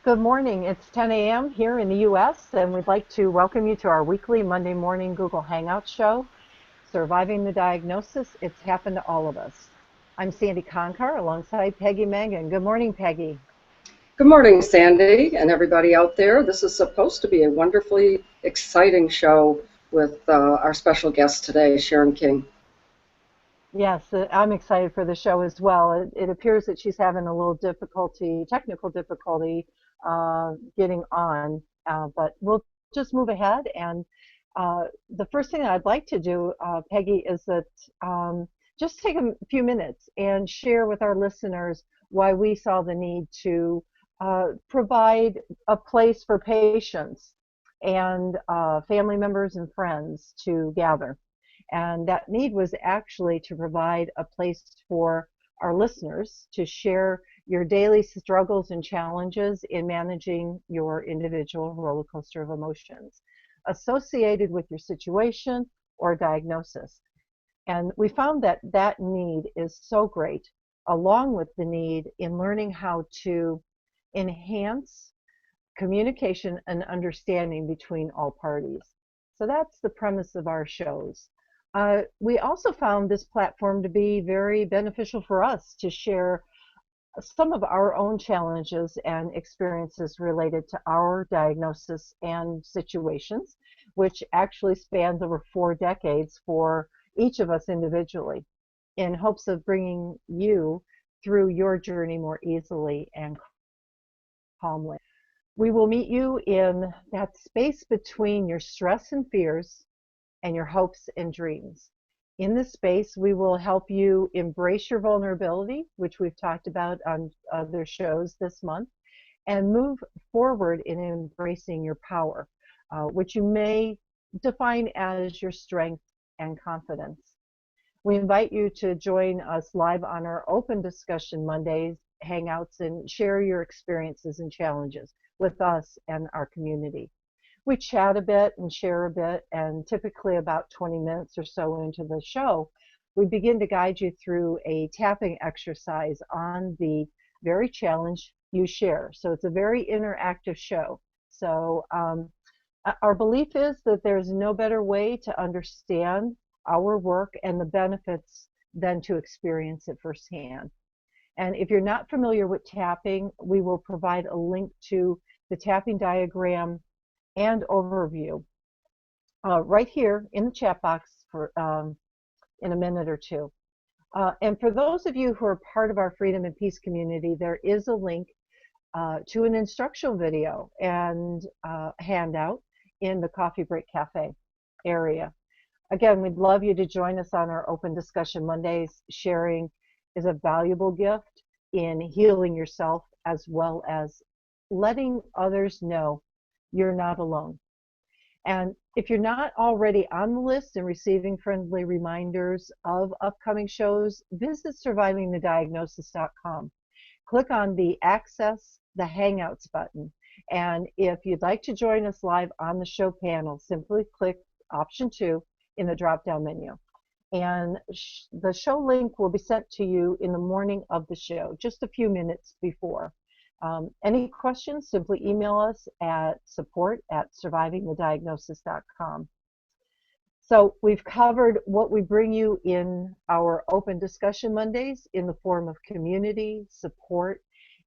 Good morning. It's 10 a.m. here in the U.S., and we'd like to welcome you to our weekly Monday morning Google Hangout show, Surviving the Diagnosis, It's Happened to All of Us. I'm Sandy Conkar alongside Peggy Mangan. Good morning, Peggy. Good morning, Sandy, and everybody out there. This is supposed to be a wonderfully exciting show with our special guest today, Sharon King. Yes, I'm excited for the show as well. It appears that she's having a little technical difficulty getting on, but we'll just move ahead. And the first thing I'd like to do, Peggy, is that just take a few minutes and share with our listeners why we saw the need to provide a place for patients and family members and friends to gather. And that need was actually to provide a place for our listeners to share your daily struggles and challenges in managing your individual roller coaster of emotions associated with your situation or diagnosis. And we found that that need is so great, along with the need in learning how to enhance communication and understanding between all parties. So that's the premise of our shows. We also found this platform to be very beneficial for us to share some of our own challenges and experiences related to our diagnosis and situations, which actually spans over 4 decades for each of us individually, in hopes of bringing you through your journey more easily and calmly. We will meet you in that space between your stress and fears and your hopes and dreams. In this space, we will help you embrace your vulnerability, which we've talked about on other shows this month, and move forward in embracing your power, which you may define as your strength and confidence. We invite you to join us live on our open discussion Mondays Hangouts and share your experiences and challenges with us and our community. We chat a bit and share a bit, and typically about 20 minutes or so into the show, we begin to guide you through a tapping exercise on the very challenge you share. So it's a very interactive show. So our belief is that there's no better way to understand our work and the benefits than to experience it firsthand. And if you're not familiar with tapping, we will provide a link to the tapping diagram and overview right here in the chat box for in a minute or two. And for those of you who are part of our Freedom and Peace community, there is a link to an instructional video and handout in the Coffee Break Cafe area. Again, we'd love you to join us on our Open Discussion Mondays. Sharing is a valuable gift in healing yourself, as well as letting others know you're not alone. And if you're not already on the list and receiving friendly reminders of upcoming shows, visit survivingthediagnosis.com. Click on the Access the Hangouts button. And if you'd like to join us live on the show panel, simply click option 2 in the drop-down menu. And the show link will be sent to you in the morning of the show, just a few minutes before. Any questions, simply email us at support@survivingthediagnosis.com. So we've covered what we bring you in our Open Discussion Mondays in the form of community, support,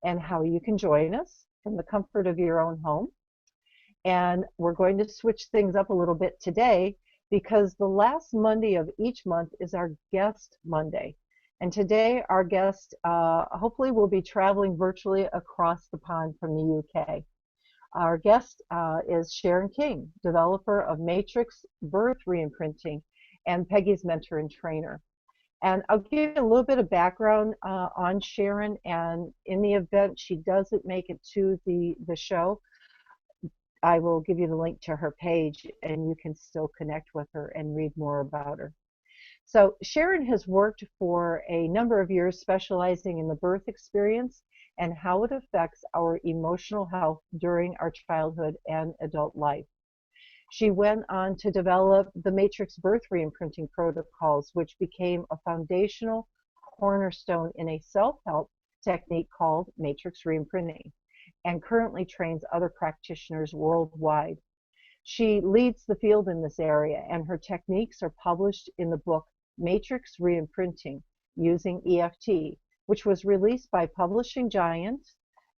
and how you can join us from the comfort of your own home. And we're going to switch things up a little bit today because the last Monday of each month is our Guest Monday. And today our guest hopefully will be traveling virtually across the pond from the UK. Our guest is Sharon King, developer of Matrix Birth Reimprinting and Peggy's mentor and trainer. And I'll give you a little bit of background on Sharon, and in the event she doesn't make it to the show, I will give you the link to her page and you can still connect with her and read more about her. So Sharon has worked for a number of years specializing in the birth experience and how it affects our emotional health during our childhood and adult life. She went on to develop the Matrix Birth Reimprinting protocols, which became a foundational cornerstone in a self-help technique called Matrix Reimprinting. and currently trains other practitioners worldwide. She leads the field in this area, and her techniques are published in the book Matrix Reimprinting Using EFT, which was released by publishing giant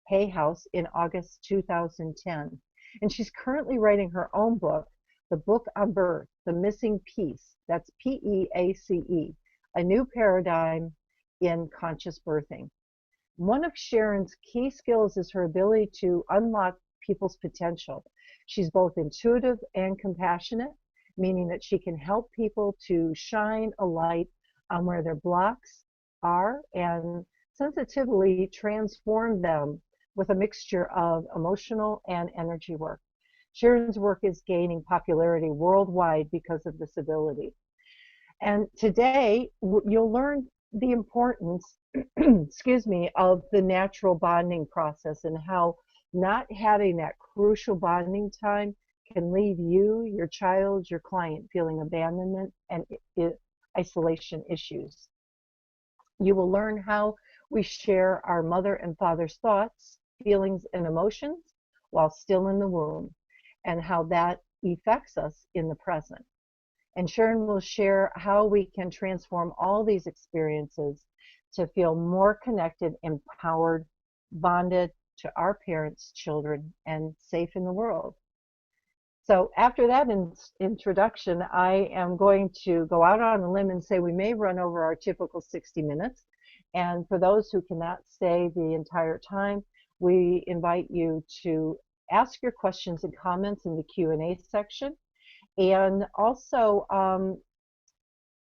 Hay House in August 2010. And she's currently writing her own book, The Book on Birth, The Missing Piece, that's PEACE, a new paradigm in conscious birthing. One of Sharon's key skills is her ability to unlock people's potential. She's both intuitive and compassionate, meaning that she can help people to shine a light on where their blocks are and sensitively transform them with a mixture of emotional and energy work. Sharon's work is gaining popularity worldwide because of this ability. And today, you'll learn the importance, excuse me, of the natural bonding process and how not having that crucial bonding time can leave you, your child, your client feeling abandonment and isolation issues. You will learn how we share our mother and father's thoughts, feelings, and emotions while still in the womb, and how that affects us in the present. And Sharon will share how we can transform all these experiences to feel more connected, empowered, bonded to our parents, children, and safe in the world. So after that introduction, I am going to go out on a limb and say we may run over our typical 60 minutes. And for those who cannot stay the entire time, we invite you to ask your questions and comments in the Q&A section. And also,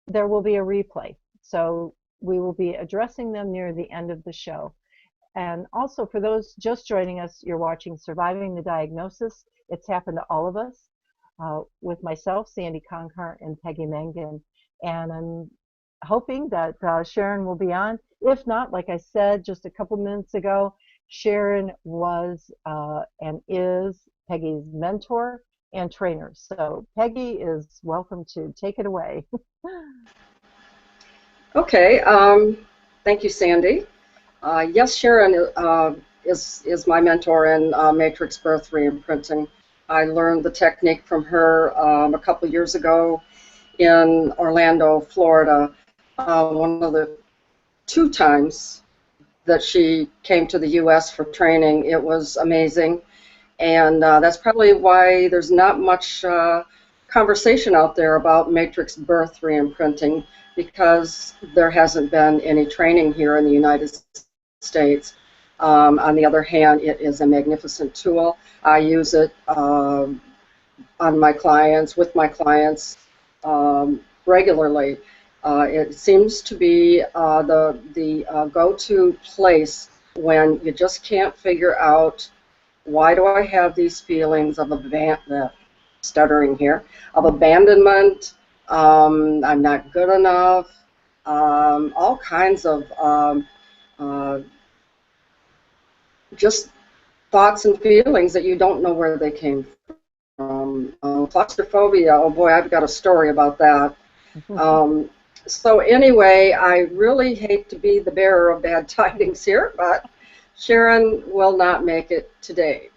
there will be a replay. So we will be addressing them near the end of the show. And also, for those just joining us, you're watching Surviving the Diagnosis. It's happened to all of us, with myself, Sandy Conkhart, and Peggy Mangan. And I'm hoping that Sharon will be on. If not, like I said just a couple minutes ago, Sharon was and is Peggy's mentor and trainer. So Peggy is welcome to take it away. Okay, thank you, Sandy. Yes, Sharon is my mentor in Matrix Birth Reimprinting. I learned the technique from her a couple years ago in Orlando, Florida. One of the 2 times that she came to the U.S. for training, it was amazing. And that's probably why there's not much conversation out there about Matrix Birth Reimprinting, because there hasn't been any training here in the United States. On the other hand, it is a magnificent tool. I use it on my clients, with my clients regularly. It seems to be the go-to place when you just can't figure out, why do I have these feelings of stuttering here, of abandonment, I'm not good enough, all kinds of just thoughts and feelings that you don't know where they came from. Claustrophobia, oh boy, I've got a story about that. So anyway, I really hate to be the bearer of bad tidings here, but Sharon will not make it today.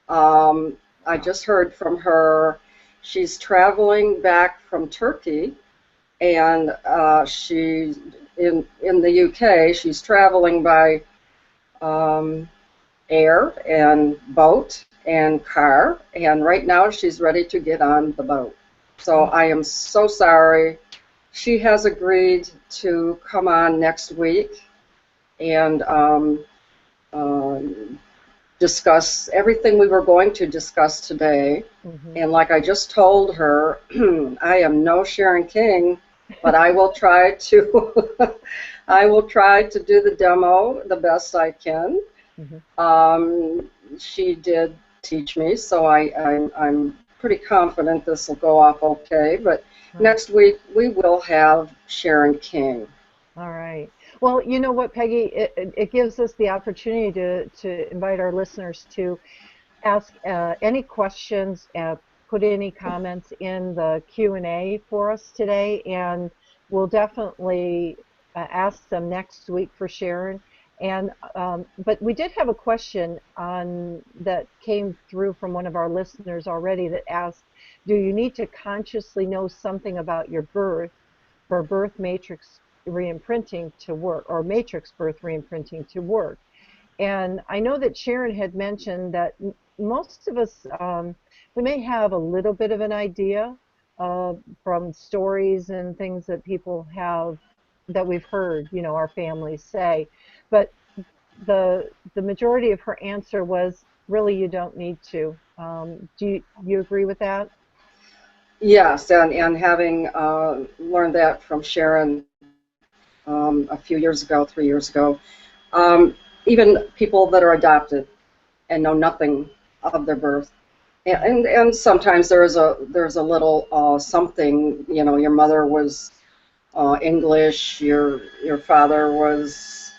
I just heard from her. She's traveling back from Turkey, and she's in the UK. She's traveling by air and boat and car, and right now she's ready to get on the boat. So I am so sorry. She has agreed to come on next week and discuss everything we were going to discuss today. And like I just told her, I am no Sharon King, but I will try to I will try to do the demo the best I can. She did teach me, so I'm pretty confident this will go off okay. But next week we will have Sharon King. All right. Well, you know what, Peggy, it gives us the opportunity to invite our listeners to ask any questions, put any comments in the Q&A for us today, and we'll definitely ask them next week for Sharon. And but we did have a question on that came through from one of our listeners already that asked, do you need to consciously know something about your birth for birth matrix reimprinting to work, or matrix birth reimprinting to work? And I know that Sharon had mentioned that most of us, we may have a little bit of an idea from stories and things that people have, that we've heard, our families say. But the majority of her answer was, really, you don't need to. Do you agree with that? Yes, and having learned that from Sharon a few years ago, 3 years ago, even people that are adopted and know nothing of their birth, and sometimes there's a little something, your mother was English, your father was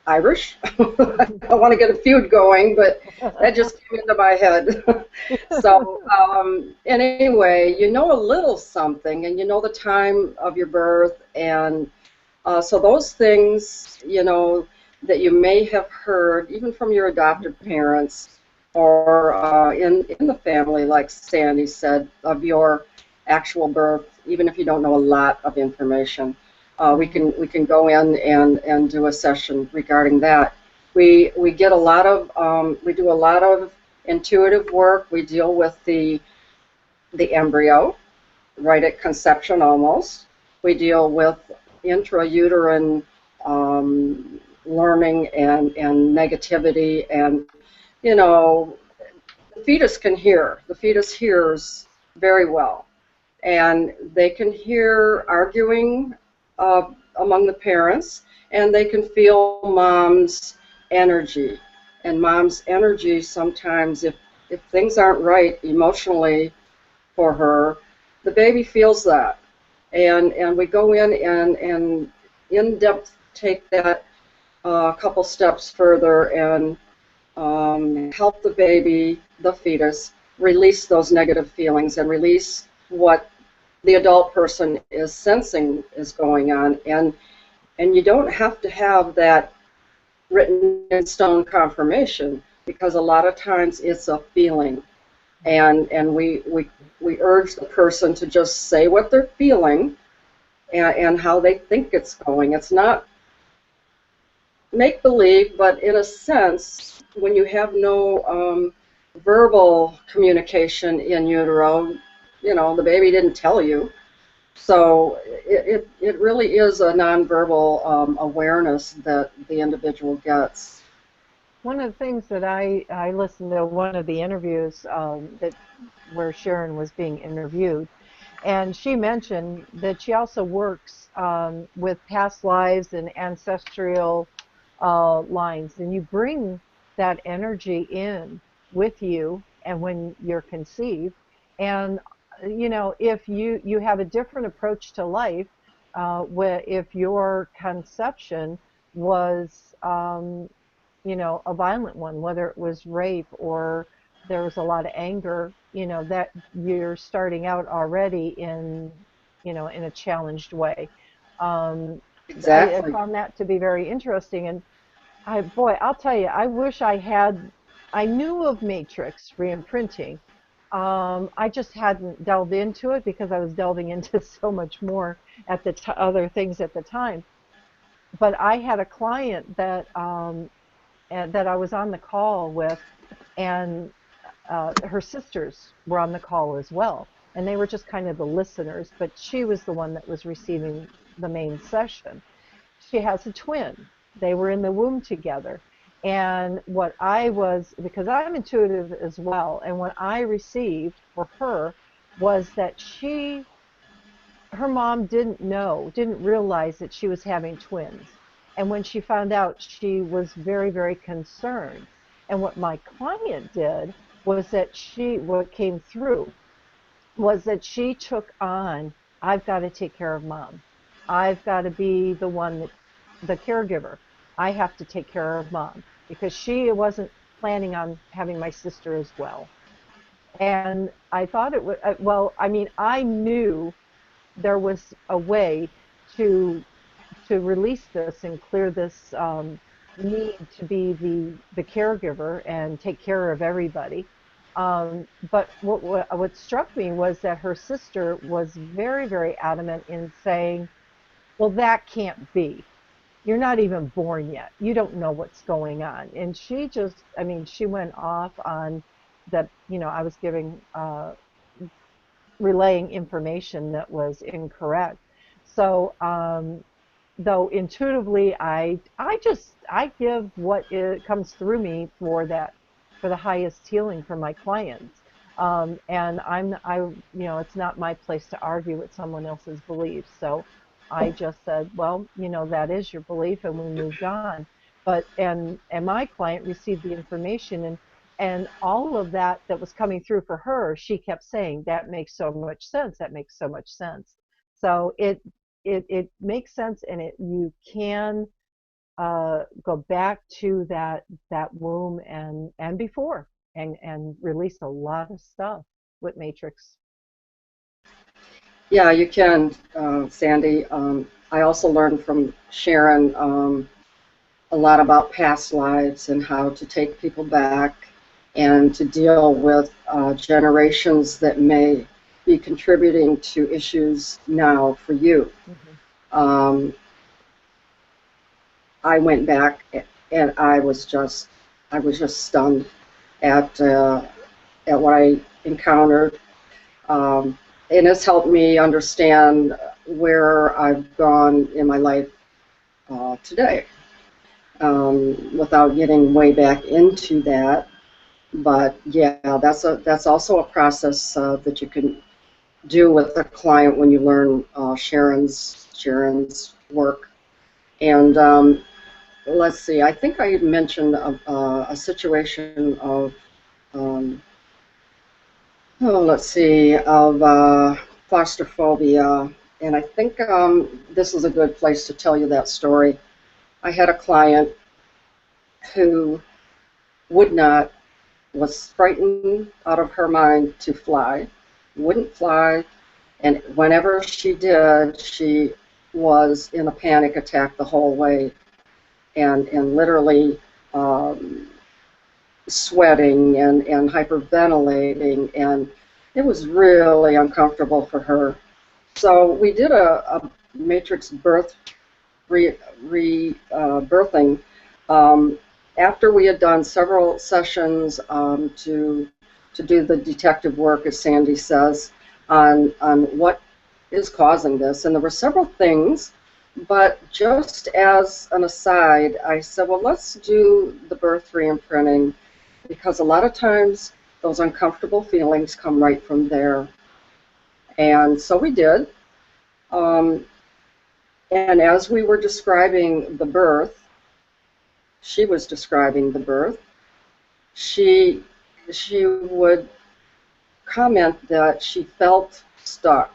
Irish. I don't want to get a feud going, but that just came into my head. So anyway, you know a little something, and you know the time of your birth, and so those things, that you may have heard, even from your adopted parents, or in the family, like Sandy said, of your actual birth, even if you don't know a lot of information. We can go in and do a session regarding that. We get a lot of we do a lot of intuitive work. We deal with the embryo right at conception almost. We deal with intrauterine learning and negativity, and the fetus can hear. The fetus hears very well, and they can hear arguing among the parents, and they can feel mom's energy. And mom's energy sometimes, if things aren't right emotionally for her, the baby feels that. And we go in and in-depth take that a couple steps further and help the baby, the fetus, release those negative feelings and release what the adult person is sensing is going on. And you don't have to have that written in stone confirmation, because a lot of times it's a feeling. And we urge the person to just say what they're feeling and how they think it's going. It's not make-believe, but in a sense, when you have no verbal communication in utero, the baby didn't tell you. So it really is a nonverbal awareness that the individual gets. One of the things that I listened to one of the interviews where Sharon was being interviewed, and she mentioned that she also works with past lives and ancestral lines, and you bring that energy in with you, and when you're conceived, and if you have a different approach to life, where if your conception was a violent one, whether it was rape or there was a lot of anger, that you're starting out already in a challenged way. Um, I Exactly. found that to be very interesting, and boy, I'll tell you, I wish I knew of Matrix reimprinting. I just hadn't delved into it because I was delving into so much more at the other things at the time. But I had a client that I was on the call with, and her sisters were on the call as well, and they were just kind of the listeners, but she was the one that was receiving the main session. She has a twin. They were in the womb together. And what I was, because I'm intuitive as well, and what I received for her was that her mom didn't realize that she was having twins. And when she found out, she was very, very concerned. And what my client did was that what came through was that she took on, I've got to take care of mom. I've got to be the one the caregiver. I have to take care of mom because she wasn't planning on having my sister as well. And I thought it would, well, I mean, I knew there was a way to release this and clear this. need to be the caregiver and take care of everybody. But what struck me was that her sister was very, very adamant in saying, well, that can't be. You're not even born yet. You don't know what's going on. And she just, I mean, she went off on that, I was relaying information that was incorrect. So, though intuitively, I give what it comes through me for the highest healing for my clients. And it's not my place to argue with someone else's beliefs. So I just said, well, that is your belief, and we moved on. And my client received the information, and all of that was coming through for her, she kept saying, that makes so much sense. That makes so much sense. So it makes sense, and you can go back to that womb and before, and release a lot of stuff with Matrix. Yeah, you can, Sandy. I also learned from Sharon a lot about past lives and how to take people back and to deal with generations that may be contributing to issues now for you. Um, I went back and I was just stunned at what I encountered, and it's helped me understand where I've gone in my life today. Without getting way back into that, but yeah, that's also a process that you can do with a client when you learn Sharon's work. And let's see, I think I mentioned a situation of let's see, of claustrophobia, and I think this is a good place to tell you that story. I had a client who was frightened out of her mind to fly, wouldn't fly, and whenever she did, she was in a panic attack the whole way, and literally sweating and hyperventilating, and it was really uncomfortable for her. So we did a matrix birth birthing. After we had done several sessions to do the detective work, as Sandy says, on what is causing this, and there were several things, but just as an aside, I said, well, let's do the birth reimprinting, because a lot of times those uncomfortable feelings come right from there. And so we did. And as we were describing the birth, she was describing the birth, she would comment that she felt stuck.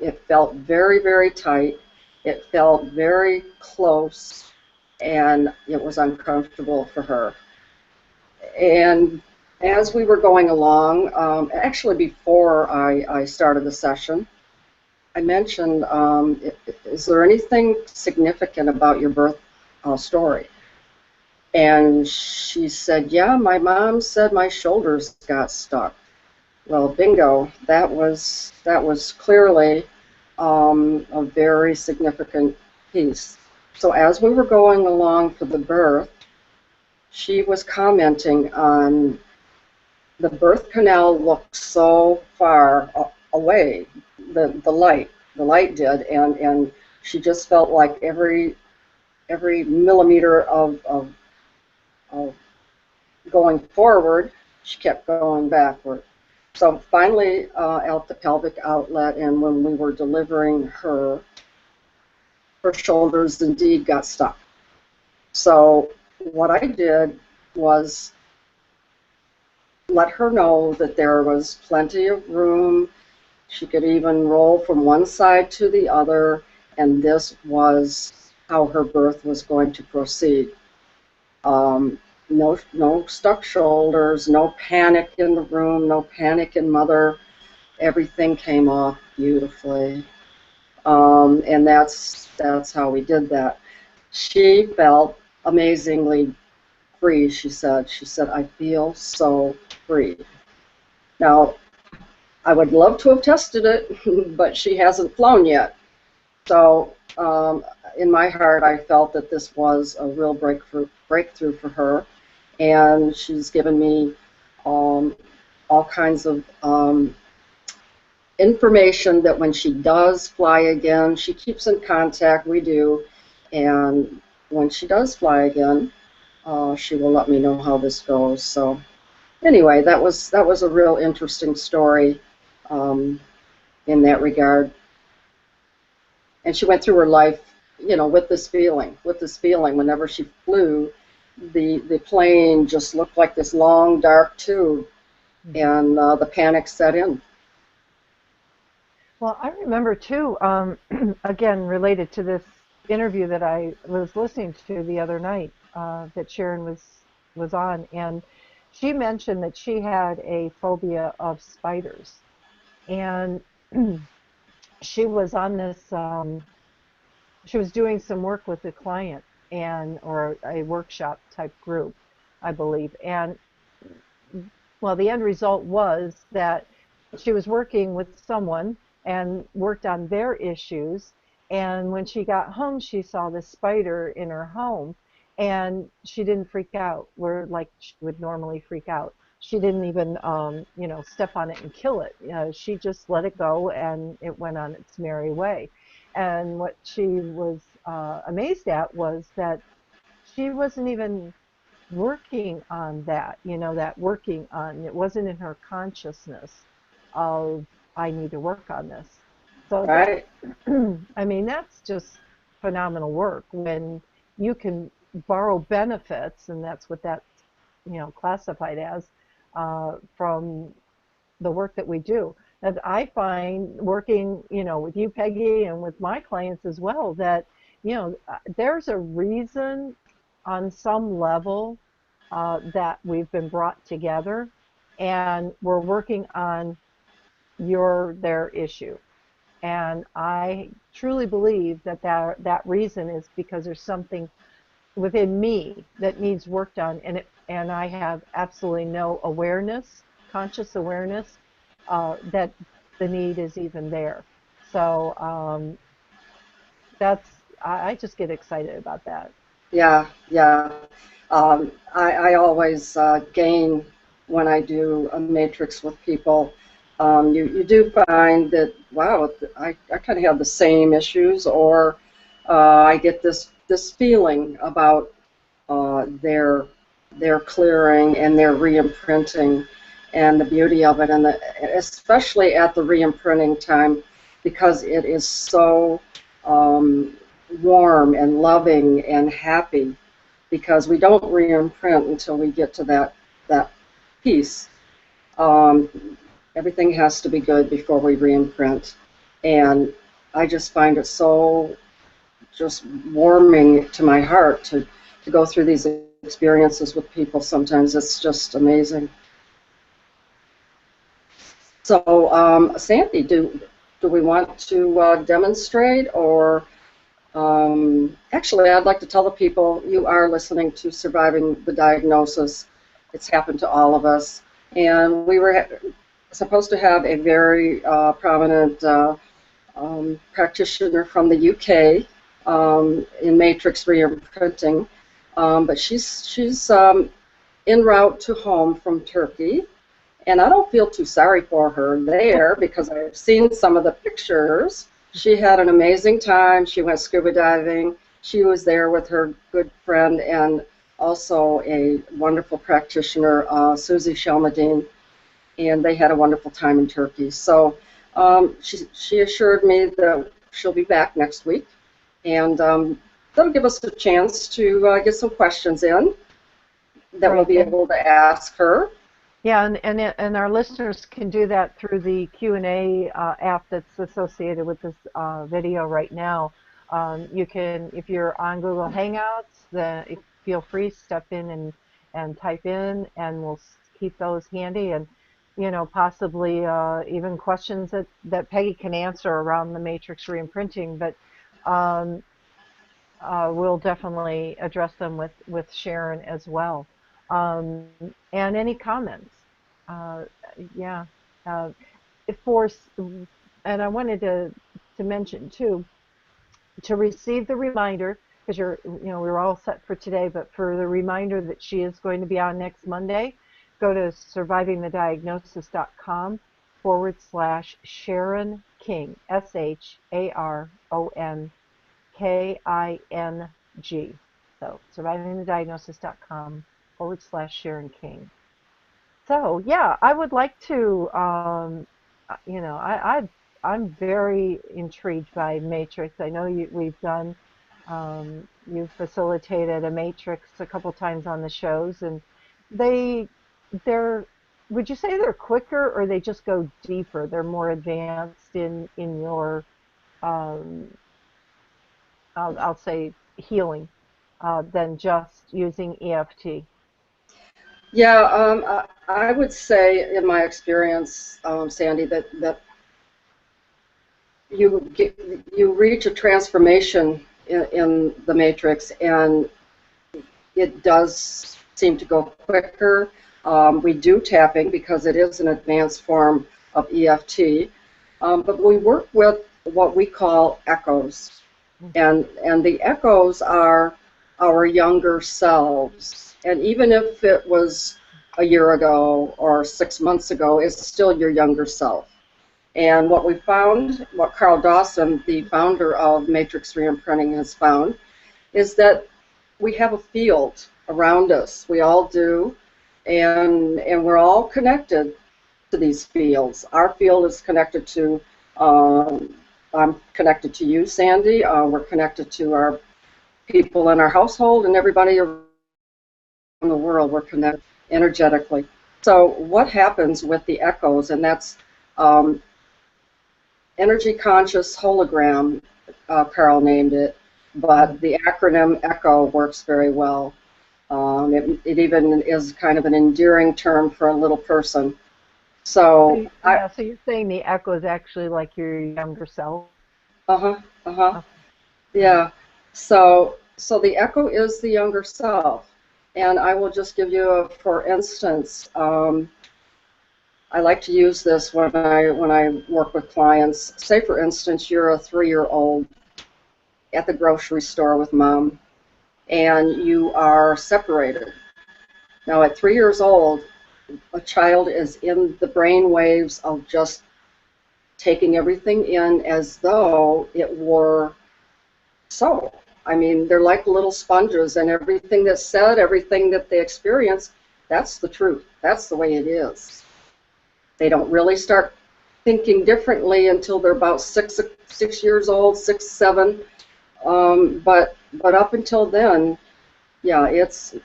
It felt very, very tight. It felt very close, and it was uncomfortable for her. And as we were going along, actually before I started the session, I mentioned, is there anything significant about your birth story? And she said, yeah, my mom said my shoulders got stuck. Well, bingo, that was clearly a very significant piece. So as we were going along for the birth, she was commenting on the birth canal looked so far away, the light did, and she just felt like every millimeter of going forward, she kept going backward. So finally, at the pelvic outlet, and when we were delivering her shoulders indeed got stuck. So what I did was let her know that there was plenty of room. She could even roll from one side to the other, and this was how her birth was going to proceed. No stuck shoulders, no panic in the room, no panic in mother. Everything came off beautifully, and that's how we did that. She felt amazingly free, she said. She said, I feel so free. Now, I would love to have tested it, but she hasn't flown yet. So in my heart, I felt that this was a real breakthrough for her. And she's given me all kinds of information that when she does fly again, she keeps in contact, we do, and when she does fly again, she will let me know how this goes. So anyway, that was a real interesting story in that regard. And she went through her life, you know, with this feeling. Whenever she flew, the plane just looked like this long, dark tube, and the panic set in. Well, I remember too, again, related to this interview that I was listening to the other night, that Sharon was on, and she mentioned that she had a phobia of spiders, and she was on this, she was doing some work with a client and or a workshop type group, I believe, and well, the end result was that she was working with someone and worked on their issues. And when she got home, she saw this spider in her home and she didn't freak out where like she would normally freak out. She didn't even, step on it and kill it. She just let it go and it went on its merry way. And what she was amazed at was that she wasn't even working on that, that working on it wasn't in her consciousness of I need to work on this. So that, Right. I mean, that's just phenomenal work when you can borrow benefits, and that's what that's, classified as, from the work that we do. And I find working, with you, Peggy, and with my clients as well, that, there's a reason on some level that we've been brought together and we're working on their issue. And I truly believe that reason is because there's something within me that needs work done, and I have absolutely no awareness, conscious awareness, that the need is even there. So that's I just get excited about that. Yeah, yeah. I always gain when I do a matrix with people. You do find that, wow, I kind of have the same issues, or I get this feeling about their clearing and their re-imprinting and the beauty of it, and especially at the re-imprinting time, because it is so warm and loving and happy, because we don't re-imprint until we get to that piece. Everything has to be good before we re-imprint, and I just find it so just warming to my heart to go through these experiences with people. Sometimes it's just amazing. So, Sandy, do we want to demonstrate, or actually, I'd like to tell the people you are listening to Surviving the Diagnosis. It's happened to all of us, and we were supposed to have a very prominent practitioner from the UK in Matrix Reimprinting, but she's en route to home from Turkey, and I don't feel too sorry for her there because I've seen some of the pictures. She had an amazing time. She went scuba diving. She was there with her good friend and also a wonderful practitioner, Susie Shelmadine, and they had a wonderful time in Turkey. So she assured me that she'll be back next week, and that'll give us a chance to get some questions in that we'll Right. be able to ask her. Yeah, and our listeners can do that through the Q&A app that's associated with this video right now. You can, if you're on Google Hangouts, feel free to step in and type in, and we'll keep those handy, and possibly even questions that Peggy can answer around the matrix reimprinting. But we'll definitely address them with Sharon as well. Um, and any comments? Uh, yeah. Uh, for and I wanted to mention too, to receive the reminder, because we're all set for today, but for the reminder that she is going to be on next Monday, go to survivingthediagnosis.com/Sharon King, SharonKing. So survivingthediagnosis.com/Sharon King. So yeah, I would like to, I'm very intrigued by Matrix. I know you've facilitated a Matrix a couple times on the shows, and they, they're, would you say they're quicker or they just go deeper? They're more advanced in your, um, I'll say healing, than just using EFT. Yeah, I would say, in my experience, Sandy, that you reach a transformation in the matrix, and it does seem to go quicker. We do tapping because it is an advanced form of EFT, but we work with what we call echoes, and the echoes are our younger selves. And even if it was a year ago or 6 months ago, it's still your younger self. And what we found, what Carl Dawson, the founder of Matrix Reimprinting, has found, is that we have a field around us. We all do, and we're all connected to these fields. Our field is connected to, I'm connected to you, Sandy. We're connected to our people in our household, and everybody around the world. We're connected energetically. So what happens with the echoes, and that's energy conscious hologram, Carl named it, but the acronym ECHO works very well. It even is kind of an endearing term for a little person. So So you're saying the echo is actually like your younger self? uh-huh, uh-huh, Okay. yeah. So the echo is the younger self. And I will just give you a, for instance, I like to use this when I work with clients. Say, for instance, you're a 3-year-old at the grocery store with mom, and you are separated. Now, at 3 years old, a child is in the brain waves of just taking everything in as though it were so. I mean, they're like little sponges, and everything that's said, everything that they experience, that's the truth. That's the way it is. They don't really start thinking differently until they're about 6 years old, 6, 7. But up until then, yeah, it's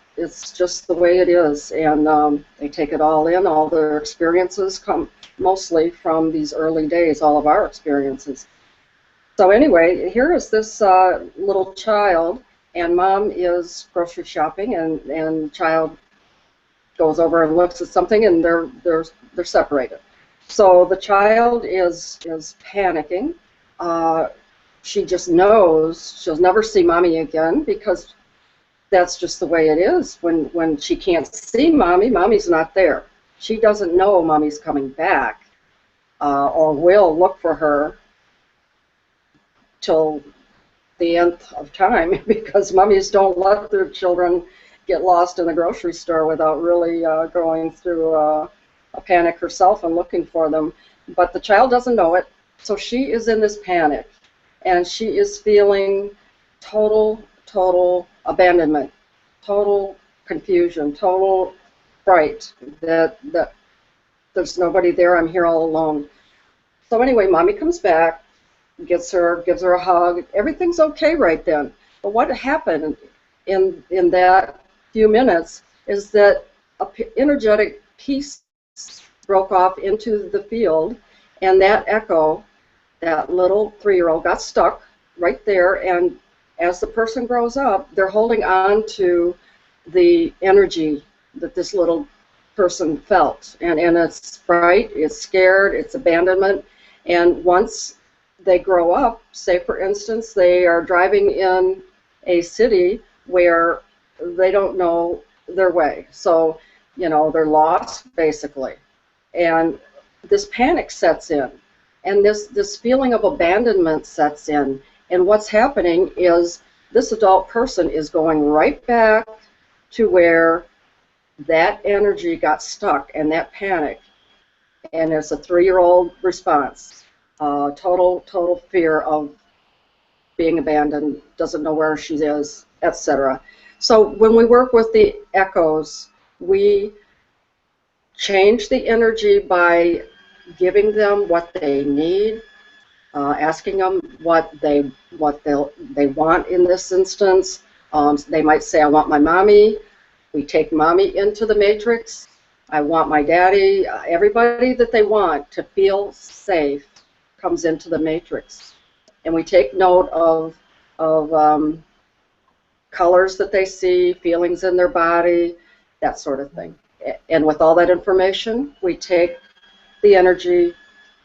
just the way it is, and they take it all in. All their experiences come mostly from these early days. All of our experiences. So anyway, here is this little child, and mom is grocery shopping, and child goes over and looks at something, and they're separated. So the child is panicking. She just knows she'll never see mommy again, because that's just the way it is. When she can't see mommy, mommy's not there. She doesn't know mommy's coming back, or will look for her till the nth of time, because mummies don't let their children get lost in the grocery store without really going through a panic herself and looking for them. But the child doesn't know it, so she is in this panic, and she is feeling total abandonment, total confusion, total fright that there's nobody there, I'm here all alone. So anyway, mommy comes back, gives her a hug. Everything's okay right then. But what happened in that few minutes is that an energetic piece broke off into the field, and that echo, that little 3-year-old, got stuck right there. And as the person grows up, they're holding on to the energy that this little person felt, and it's fright, it's scared, it's abandonment. And once they grow up, say for instance they are driving in a city where they don't know their way. So, you know, they're lost basically. And this panic sets in, and this feeling of abandonment sets in. And what's happening is this adult person is going right back to where that energy got stuck and that panic. And it's a 3-year-old response. Total fear of being abandoned, doesn't know where she is, etc. So when we work with the echoes, we change the energy by giving them what they need, asking them what they want in this instance. They might say, I want my mommy. We take mommy into the matrix. I want my daddy. Everybody that they want to feel safe comes into the matrix. And we take note of colors that they see, feelings in their body, that sort of thing. And with all that information, we take the energy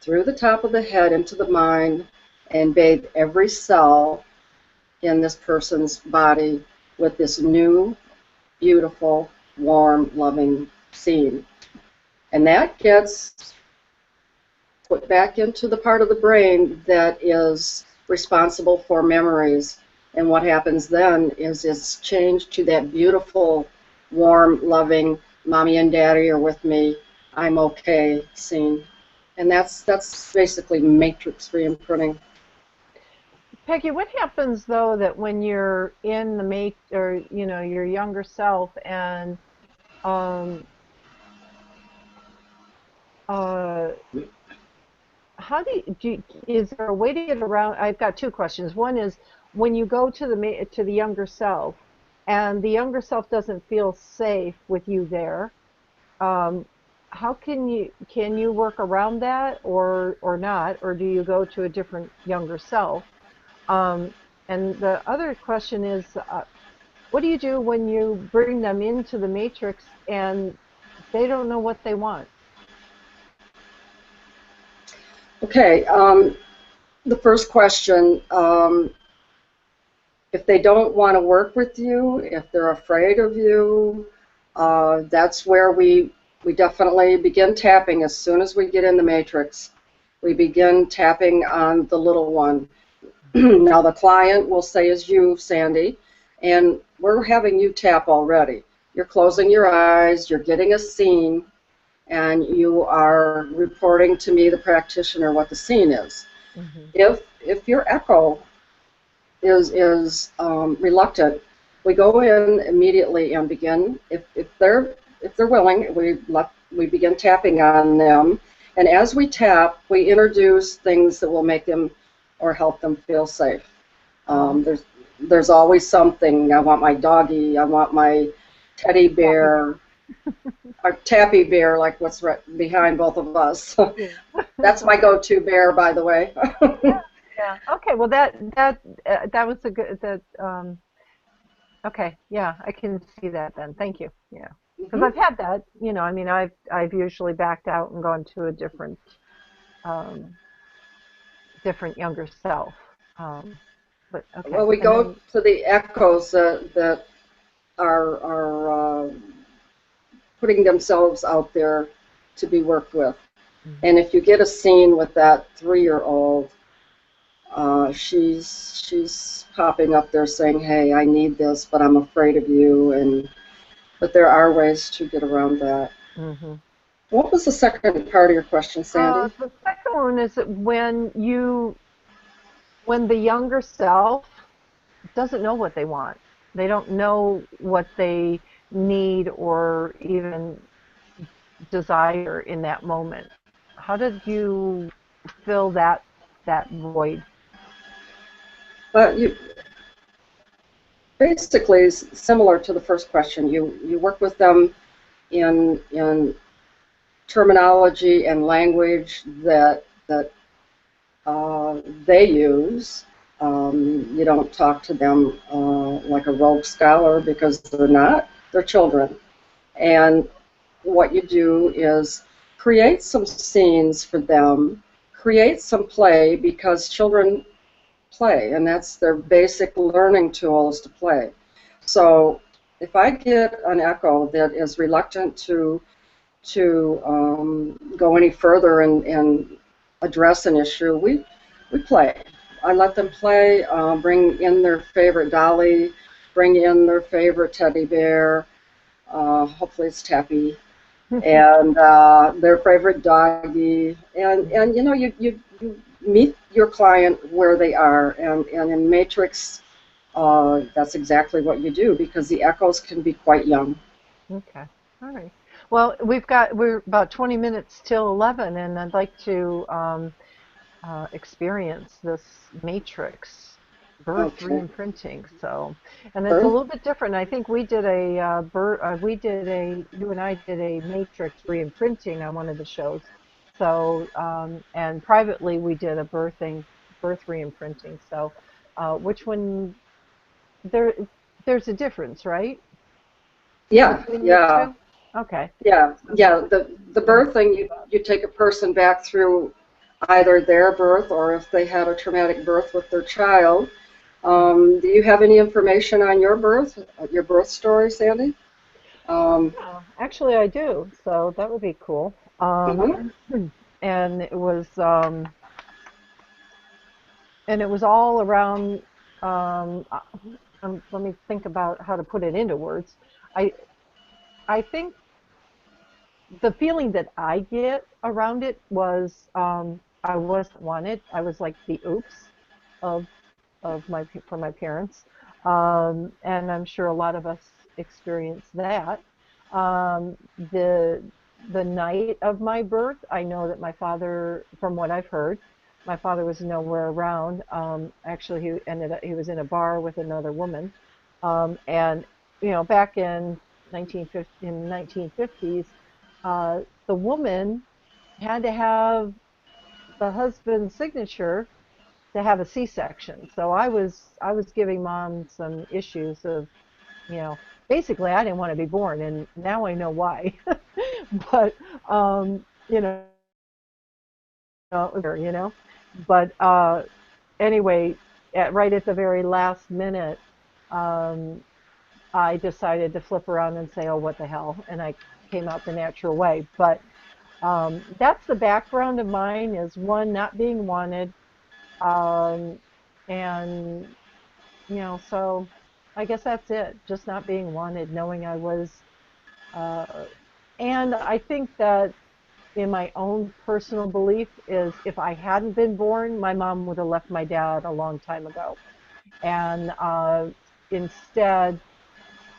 through the top of the head into the mind and bathe every cell in this person's body with this new, beautiful, warm, loving scene. And that gets put back into the part of the brain that is responsible for memories. And what happens then is it's changed to that beautiful, warm, loving, mommy and daddy are with me, I'm okay scene. And that's basically matrix reimprinting. Peggy, what happens though that when you're in the or you know, your younger self, and how is there a way to get around? I've got two questions. One is, when you go to the younger self, and the younger self doesn't feel safe with you there, how can you work around that, or not, or do you go to a different younger self? And the other question is, what do you do when you bring them into the matrix and they don't know what they want? Okay, the first question, if they don't want to work with you, if they're afraid of you, that's where we definitely begin tapping as soon as we get in the matrix. We begin tapping on the little one. Now the client will say, is you, Sandy, and we're having you tap already. You're closing your eyes, you're getting a scene, and you are reporting to me, the practitioner, what the scene is. Mm-hmm. If your echo is reluctant, we go in immediately and begin. If they're willing, we begin tapping on them, and as we tap, we introduce things that will make them or help them feel safe. There's always something. I want my doggy. I want my teddy bear. Our tappy bear, like what's right behind both of us. That's my go-to bear, by the way. Yeah. Okay. Well, that was a good. Okay. Yeah, I can see that then. Thank you. Yeah. Because I've had that. You know, I mean, I've usually backed out and gone to a different younger self. But okay. Well, we go to the echoes that are putting themselves out there to be worked with. Mm-hmm. And if you get a scene with that 3-year-old, she's popping up there saying, "Hey, I need this, but I'm afraid of you." But there are ways to get around that. Mm-hmm. What was the second part of your question, Sandy? The second one is that when the younger self doesn't know what they want, they don't know what they need or even desire in that moment. How did you fill that void? Well, basically similar to the first question. You work with them in terminology and language that they use. You don't talk to them like a rogue scholar, because they're not. They're children. And what you do is create some scenes for them, create some play, because children play, and that's their basic learning tool is to play. So if I get an echo that is reluctant to go any further and address an issue, we play. I let them play, bring in their favorite dolly, bring in their favorite teddy bear, hopefully it's Tappy, and their favorite doggy, and you know, you meet your client where they are, and in Matrix, that's exactly what you do, because the echoes can be quite young. Okay. All right. Well, we're about 20 minutes till 11, and I'd like to experience this Matrix Birth Okay. Reimprinting. So, and it's a Birth? little bit different. I think you and I did a Matrix Reimprinting on one of the shows. So, and privately we did a birth reimprinting. So, which one? There, there's a difference, right? Yeah, Between the yeah. two? Okay. Yeah. The birthing, you take a person back through either their birth, or if they had a traumatic birth with their child. Do you have any information on your birth story, Sandy? Um, Yeah, actually I do. So that would be cool. mhm. And it was all around let me think about how to put it into words. I I think the feeling that I get around it was I wasn't wanted. I was like the oops of for my parents, and I'm sure a lot of us experience that. The night of my birth, I know that my father, from what I've heard, my father was nowhere around. Actually, he was in a bar with another woman, and back in 1950s, the woman had to have the husband's signature to have a C-section. So I was giving mom some issues of, you know, basically I didn't want to be born, and now I know why. But you know, you know, but anyway, right at the very last minute, um, I decided to flip around and say, "Oh, what the hell?" And I came out the natural way. But that's the background of mine: is one, not being wanted, um, and so I guess that's it. Just not being wanted, knowing I was, uh, and I think that in my own personal belief is if I hadn't been born, my mom would have left my dad a long time ago. And instead,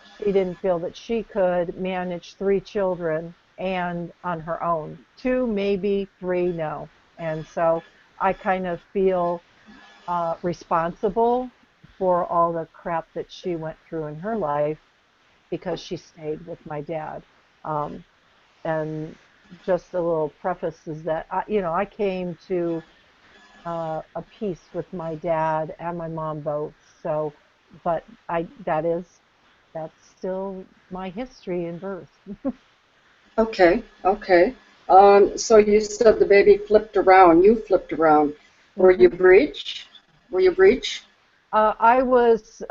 she didn't feel that she could manage three children and on her own. Two, maybe three, no. And so I kind of feel responsible for all the crap that she went through in her life because she stayed with my dad. Um, and just a little preface is that I came to a peace with my dad and my mom both. So, but that's still my history in birth. Okay, okay. So you said the baby flipped around. You flipped around. Were you Hmm. breech? Were you breech? I was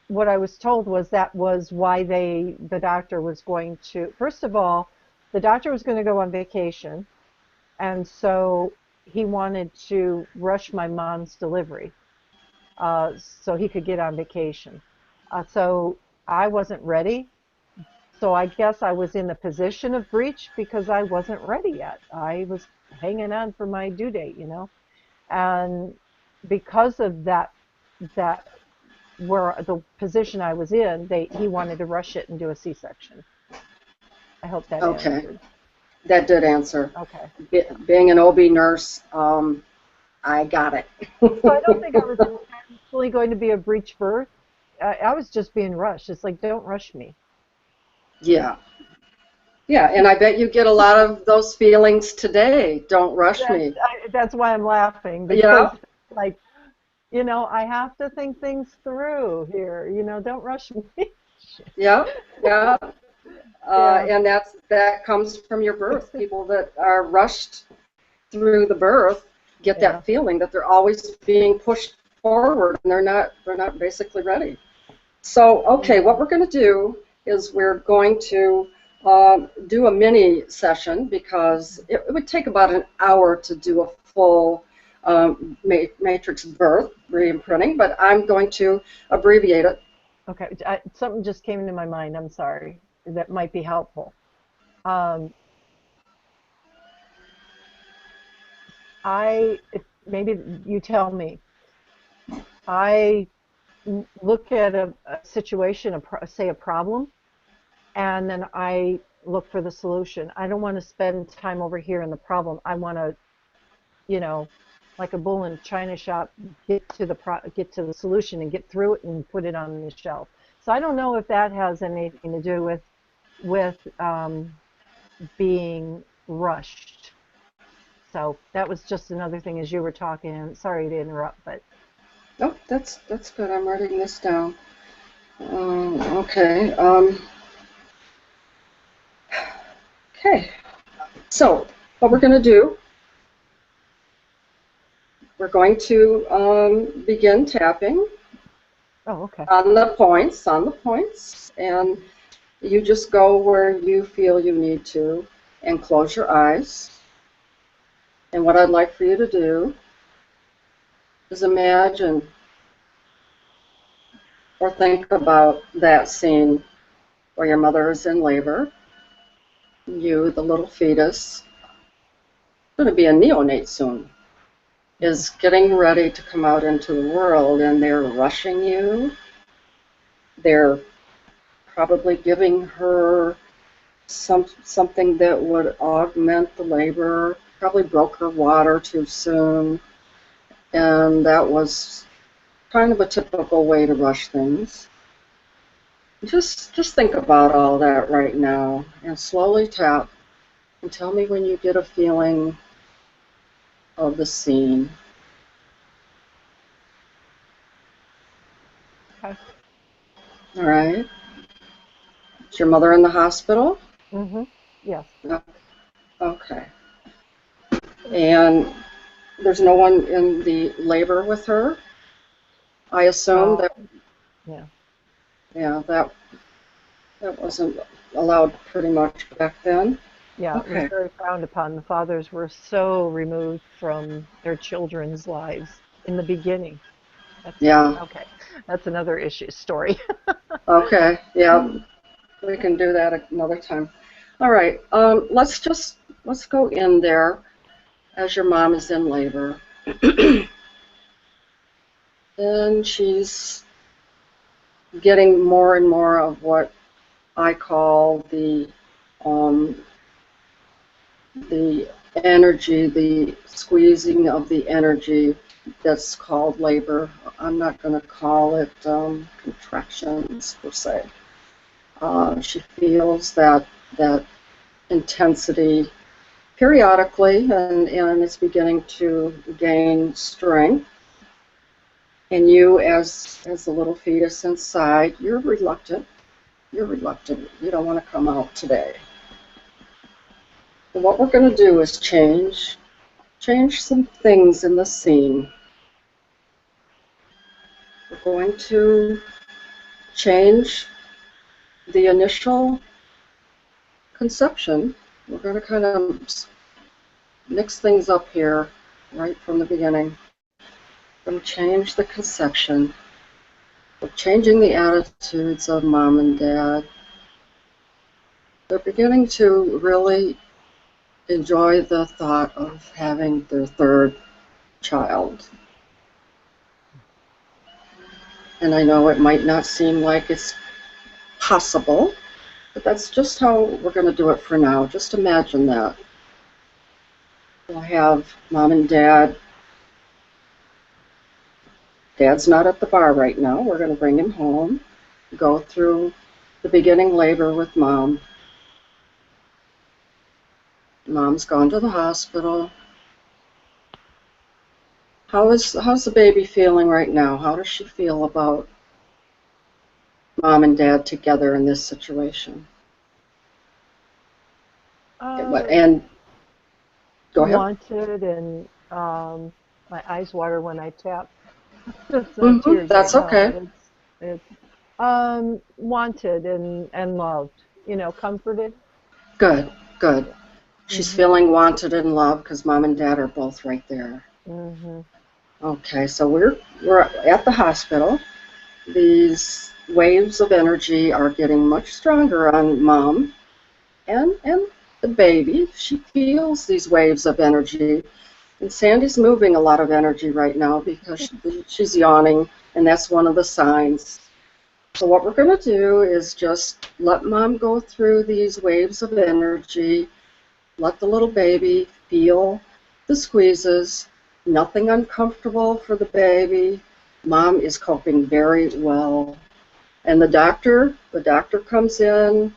what I was told was that was why the doctor was going to, first of all, the doctor was going to go on vacation, and so he wanted to rush my mom's delivery so he could get on vacation. So I wasn't ready. So I guess I was in the position of breach because I wasn't ready yet. I was hanging on for my due date. And because of that where the position I was in, he wanted to rush it and do a C-section. I hope that Okay, answered. that did answer. Okay. Being an OB nurse, I got it. So I don't think I was intentionally going to be a breech birth. I was just being rushed. It's like, don't rush me. Yeah, yeah, and I bet you get a lot of those feelings today. Don't rush me. That's why I'm laughing because, Yeah, like, I have to think things through here. Don't rush me. yeah, yeah. Yeah. And that comes from your birth. People that are rushed through the birth get Yeah. that feeling that they're always being pushed forward, and they're not basically ready. So, okay, what we're going to do is we're going to do a mini session, because it would take about an hour to do a full matrix birth reimprinting, but I'm going to abbreviate it. Okay, something just came into my mind. I'm sorry. That might be helpful. Maybe you tell me. I look at a situation, say a problem, and then I look for the solution. I don't want to spend time over here in the problem. I want to, you know, like a bull in a china shop, get to the solution and get through it and put it on the shelf. So I don't know if that has anything to do with being rushed. So that was just another thing as you were talking. Sorry to interrupt, but Oh, that's good. I'm writing this down. Okay. Okay. So what we're going to do, we're going to begin tapping okay. on the points, and you just go where you feel you need to and close your eyes. And what I'd like for you to do is imagine or think about that scene where your mother is in labor, you, the little fetus, going to be a neonate soon, is getting ready to come out into the world, and they're rushing you. They're probably giving her something that would augment the labor, probably broke her water too soon, and that was kind of a typical way to rush things. Just think about all that right now, and slowly tap, and tell me when you get a feeling of the scene. Okay. All right. Is your mother in the hospital? Yes. No. Okay. And there's no one in the labor with her? I assume that, Yeah. yeah, that wasn't allowed pretty much back then. Yeah, it was Okay. very frowned upon. The fathers were so removed from their children's lives in the beginning. That's Yeah. okay. That's another issue story. Okay. Yeah, we can do that another time. All right. Let's go in there as your mom is in labor. And she's getting more and more of what I call the energy, the squeezing of the energy that's called labor. I'm not going to call it contractions per se. She feels that intensity periodically, and it's beginning to gain strength. And you, as the little fetus inside, you're reluctant. You're reluctant. You don't want to come out today. And what we're going to do is change some things in the scene. We're going to change the initial conception. We're going to kind of mix things up here right from the beginning. We're going to change the conception. We're changing the attitudes of mom and dad. They're beginning to really enjoy the thought of having their third child. And I know it might not seem like it's possible, but that's just how we're going to do it for now. Just imagine that. We'll have mom and dad. Dad's not at the bar right now. We're going to bring him home, go through the beginning labor with mom. Mom's gone to the hospital. How's the baby feeling right now? How does she feel about mom and dad together in this situation? And go ahead. Wanted, and my eyes water when I tap. It's not tears right That's now. okay. It's wanted and loved. You know, comforted. Good, good. She's Mhm. feeling wanted and loved because mom and dad are both right there. Mhm. Okay, so we're at the hospital. These waves of energy are getting much stronger on mom and the baby. She feels these waves of energy. And Sandy's moving a lot of energy right now because she's yawning, and that's one of the signs. So what we're going to do is just let mom go through these waves of energy, let the little baby feel the squeezes, nothing uncomfortable for the baby. Mom is coping very well. And the doctor comes in,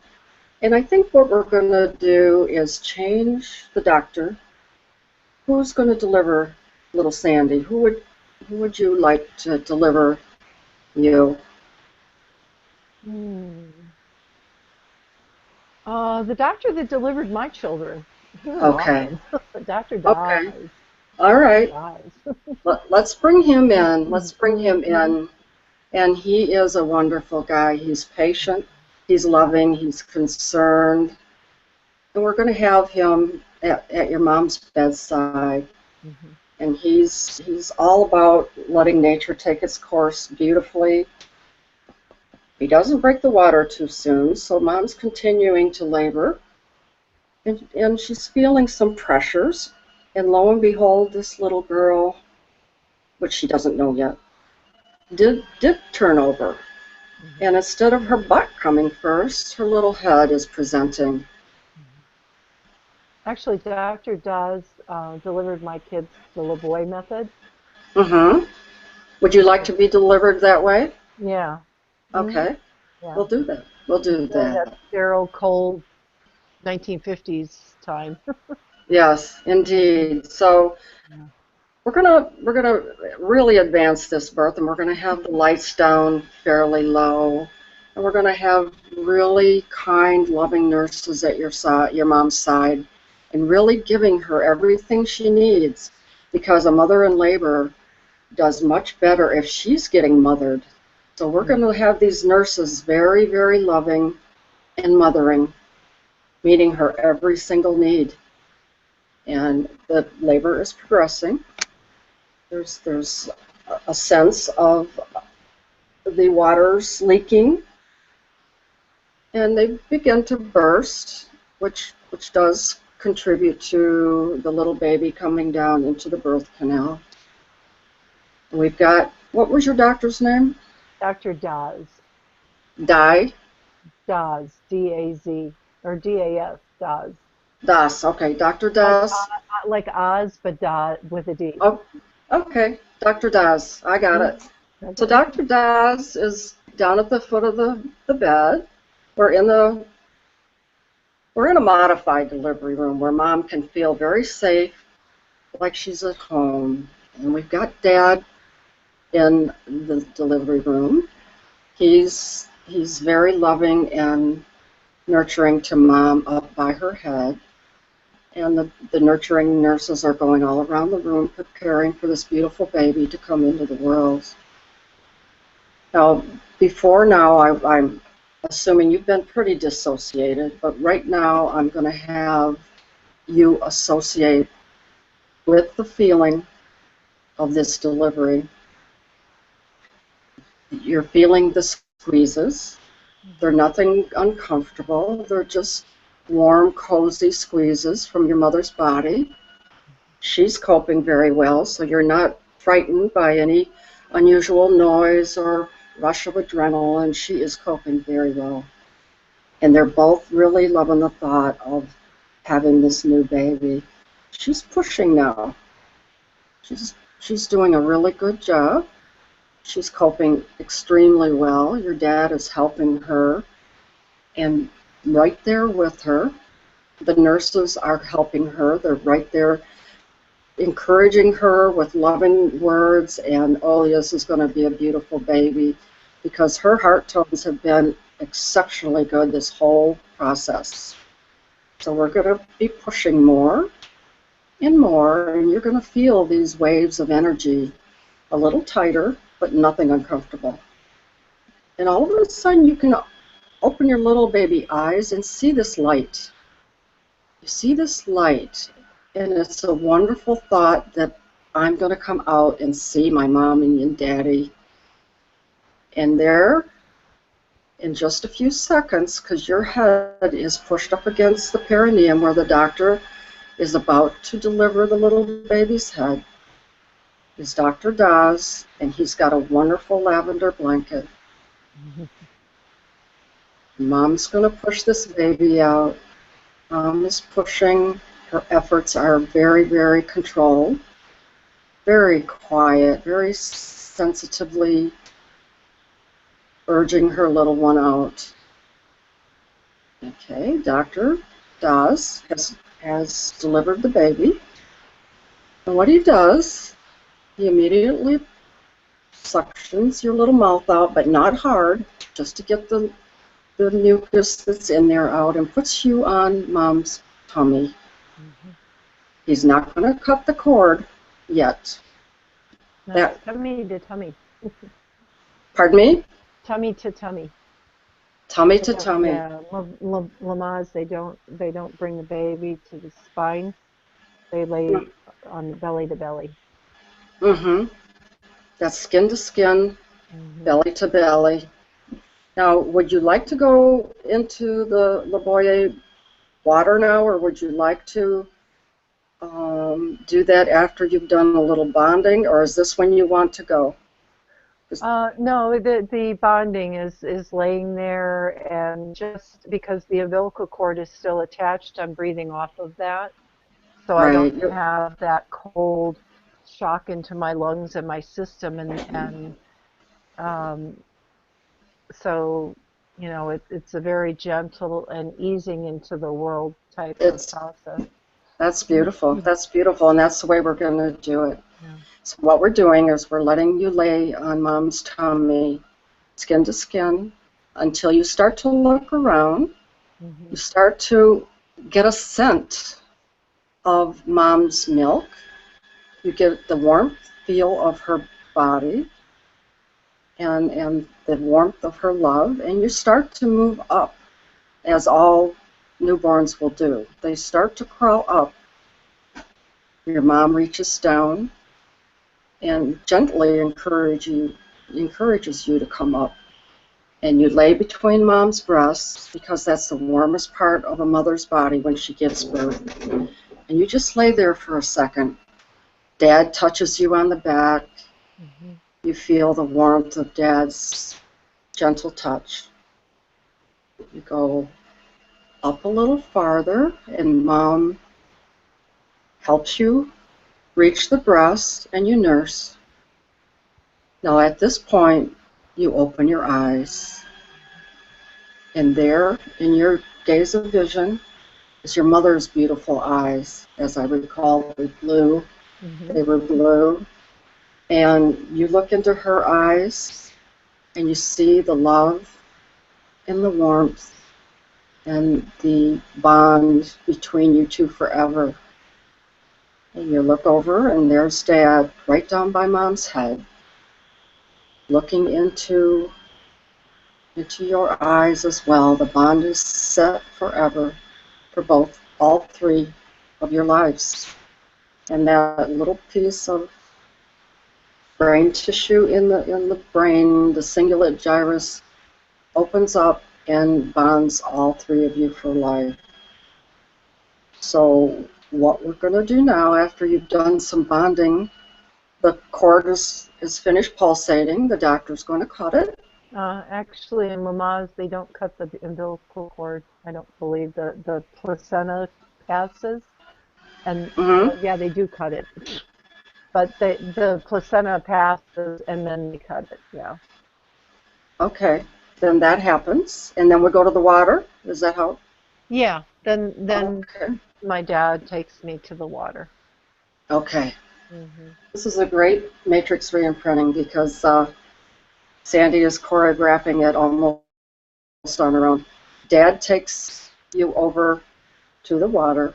and I think what we're going to do is change the doctor. Who's going to deliver little Sandy? Who would you like to deliver you? Hmm. The doctor that delivered my children. He was Okay. awesome. Dr. Okay. Dawes. All Dr. right. Dawes. Let's bring him in. Let's bring him Mhm. in. And he is a wonderful guy. He's patient, he's loving, he's concerned. And we're going to have him at your mom's bedside. Mhm. And he's all about letting nature take its course beautifully. He doesn't break the water too soon, so mom's continuing to labor. And she's feeling some pressures. And lo and behold, this little girl, which she doesn't know yet, did turn over. Mhm. And instead of her butt coming first, her little head is presenting. Mhm. Actually, Dr. Dawes delivered my kids the LaVoy method. Mm-hmm. Would you like to be delivered that way? Yeah. Hmm. Okay, Yeah. we'll do that. We'll do During that that. sterile, cold 1950s time. Yes, Mhm. indeed. So Yeah. we're gonna really advance this birth, and we're gonna have the lights down fairly low, and we're gonna have really kind, loving nurses at your side, your mom's side, and really giving her everything she needs, because a mother in labor does much better if she's getting mothered. So we're going to Mhm. have these nurses very, very loving and mothering, meeting her every single need. And the labor is progressing. There's a sense of the waters leaking, and they begin to burst, which does contribute to the little baby coming down into the birth canal. And we've got, what was your doctor's name? Dr. Dawes. Di. Dawes. D-A-Z. Or D-A-S. Dawes. Das. Okay, Dr. Like Das. like Oz, but Da with a D. Oh, okay, Dr. Daz, I got it. Mhm. So Okay. Dr. Daz is down at the foot of the bed. We're in the we're in a modified delivery room where mom can feel very safe, like she's at home. And we've got dad in the delivery room. He's very loving and nurturing to mom up by her head. And the nurturing nurses are going all around the room preparing for this beautiful baby to come into the world. Now, before now, I'm assuming you've been pretty dissociated, but right now I'm going to have you associate with the feeling of this delivery. You're feeling the squeezes. They're Mhm. nothing uncomfortable. They're just warm, cozy squeezes from your mother's body. She's coping very well, so you're not frightened by any unusual noise or rush of adrenaline. She is coping very well. And they're both really loving the thought of having this new baby. She's pushing now. She's doing a really good job. She's coping extremely well. Your dad is helping her and right there with her. The nurses are helping her. They're right there encouraging her with loving words and, oh, this is going to be a beautiful baby, because her heart tones have been exceptionally good this whole process. So we're going to be pushing more and more, and you're going to feel these waves of energy a little tighter, but nothing uncomfortable. And all of a sudden you can open your little baby eyes and see this light. You see this light, and it's a wonderful thought that I'm going to come out and see my mommy and daddy. And there, in just a few seconds, because your head is pushed up against the perineum where the doctor is about to deliver the little baby's head, is Dr. Dawes, and he's got a wonderful lavender blanket. Mom's going to push this baby out. Mom is pushing. Her efforts are very, very controlled, very quiet, very sensitively urging her little one out. Okay, Dr. Dawes has delivered the baby. And what he does, he immediately suctions your little mouth out, but not hard, just to get the mucus that's in there out, and puts you on Mom's tummy. He's not going to cut the cord yet. No, tummy to tummy. Pardon me? Tummy to tummy. Tummy to tummy. Yeah, Lamaze, they don't bring the baby to the spine. They lay on belly to belly. That's skin to skin, belly to belly. Now, would you like to go into the Laboyer water now, or would you like to do that after you've done a little bonding, or is this when you want to go? No, the bonding is laying there, and just because the umbilical cord is still attached, I'm breathing off of that, so I don't have that cold shock into my lungs and my system, and so you know it's a very gentle and easing into the world type of process. That's beautiful. That's beautiful, and that's the way we're going to do it. Yeah. So what we're doing is we're letting you lay on Mom's tummy, skin to skin, until you start to look around. You start to get a scent of Mom's milk. You get the warmth feel of her body and the warmth of her love, and you start to move up, as all newborns will do. They start to crawl up. Your mom reaches down and gently encourages you to come up. And you lay between Mom's breasts, because that's the warmest part of a mother's body when she gives birth. And you just lay there for a second. Dad touches you on the back. You feel the warmth of Dad's gentle touch. You go up a little farther, and Mom helps you reach the breast, and you nurse. Now at this point, you open your eyes, and there in your gaze of vision is your mother's beautiful eyes. As I recall, they were blue. They were blue. And you look into her eyes, and you see the love and the warmth and the bond between you two forever. And you look over, and there's Dad right down by Mom's head, looking into your eyes as well. The bond is set forever for all three of your lives. And that little piece of brain tissue in the brain, the cingulate gyrus, opens up and bonds all three of you for life. So what we're going to do now, after you've done some bonding, the cord is finished pulsating. The doctor's going to cut it. Actually, in Lamaze, they don't cut the umbilical cord. I don't believe the placenta passes, and yeah, they do cut it. But the placenta passes, and then they cut it. Yeah. Okay, then that happens, and then we go to the water. Is that how? Yeah. Then my dad takes me to the water. Okay. This is a great matrix reimprinting, because Sandy is choreographing it almost on her own. Dad takes you over to the water.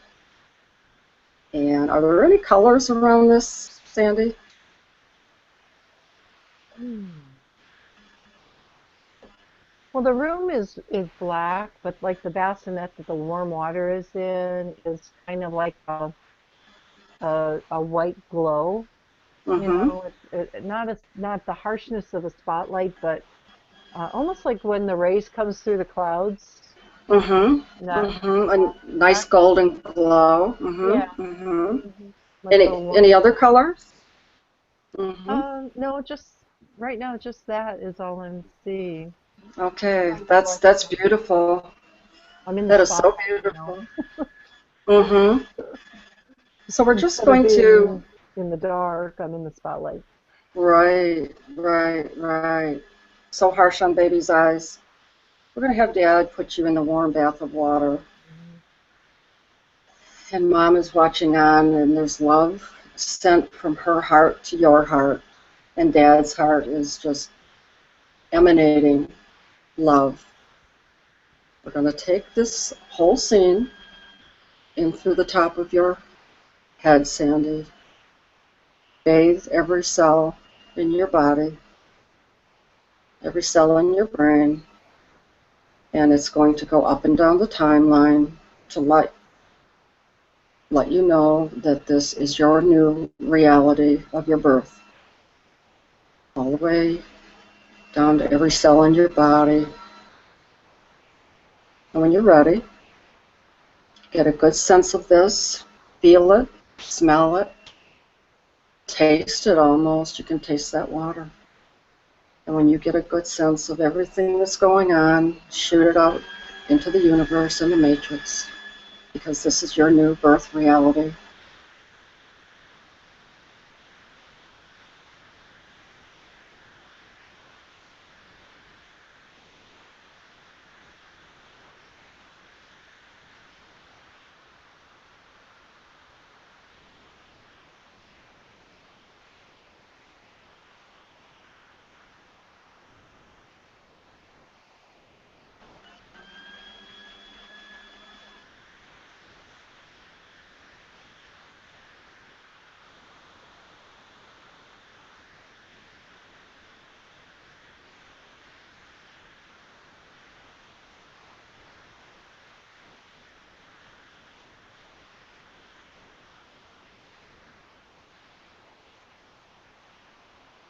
And are there any colors around this, Sandy? Hmm. Well, the room is black, but like the bassinet that the warm water is in is kind of like a white glow. You Mm-hmm. know, not the harshness of a spotlight, but almost like when the rays comes through the clouds. Mm-hmm. That Mm-hmm. A nice black. golden glow. Yeah. Mm-hmm. Mm-hmm. Like the Any warm. other colors? Mm-hmm. No, just right now, just that is all I'm seeing. Okay, Kind of that's like beautiful. I'm in the That is so spotlight, you know, beautiful. Mm-hmm. So we're just instead of going to, being in the dark, I'm in the spotlight. right, right, right. So harsh on baby's eyes. We're going to have Dad put you in the warm bath of water. Mhm. And Mom is watching on, and there's love sent from her heart to your heart. And Dad's heart is just emanating love. We're going to take this whole scene in through the top of your head, Sandy. Bathe every cell in your body, every cell in your brain, and it's going to go up and down the timeline to let you know that this is your new reality of your birth, all the way down to every cell in your body. And when you're ready, get a good sense of this, feel it, smell it, taste it almost. You can taste that water. And when you get a good sense of everything that's going on, shoot it out into the universe and the matrix, because this is your new birth reality.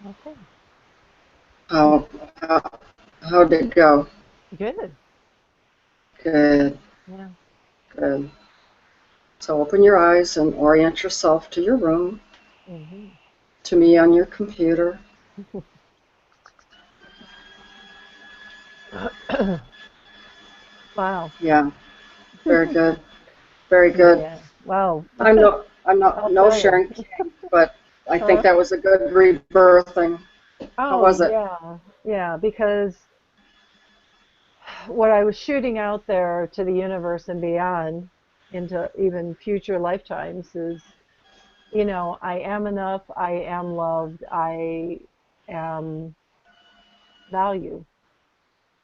Okay, How, how, how did it go? good. Good, Yeah. good. So open your eyes and orient yourself to your room, Hmm. to me on your computer. Wow. Yeah, very good, very good. Yeah. Wow. I'm I'll no tell you. Sharon King, but I think Uh, that was a good rebirthing. How oh was it? yeah. Yeah, because what I was shooting out there to the universe and beyond into even future lifetimes is, I am enough, I am loved, I am value,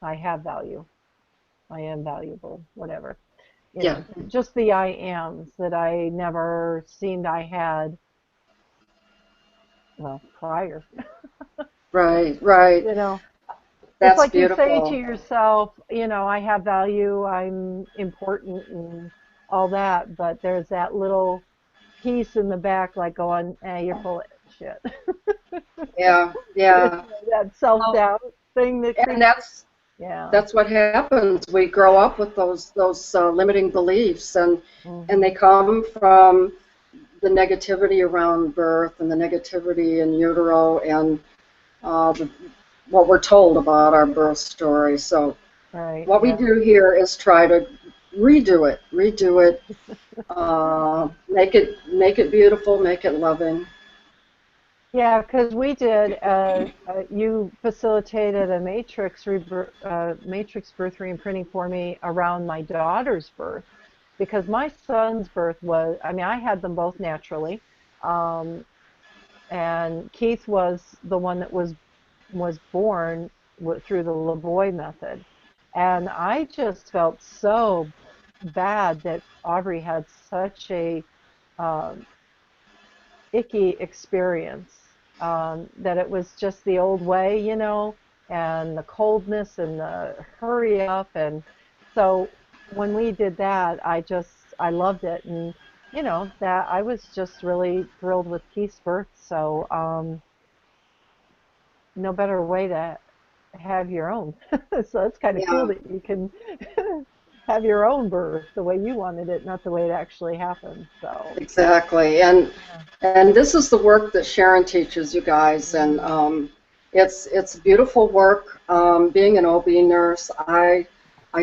I have value, I am valuable, whatever. Yeah, Just the I ams that I never seemed I had, well, prior. right, right. You know, it's That's like you say to beautiful. yourself, I have value, I'm important and all that, but there's that little piece in the back like going, you're full of shit. Yeah, yeah. That Well, self-doubt thing that and creeps. Yeah. that's what happens. We grow up with those limiting beliefs, and they Hmm. come from the negativity around birth and the negativity in utero and uh, the, what we're told about our birth story. So Right. what we Yeah. do here is try to redo it, make it beautiful, make it loving. Yeah, because we did. You facilitated a matrix birth reimprinting for me around my daughter's birth, because my son's birth was. I mean, I had them both naturally, um, and Keith was the one that was born through the Lavoie method, and I just felt so bad that Aubrey had such a um, icky experience. that it was just the old way, you know, and the coldness and the hurry up. And so when we did that, I loved it. And, you know, that I was just really thrilled with Peace Birth. So, no better way to have your own. So it's kind of cool Yeah, that you can have your own birth the way you wanted it, not the way it actually happened. So, exactly. yeah. And this is the work that Sharon teaches you guys, and Mm, it's beautiful work. Being an OB nurse, I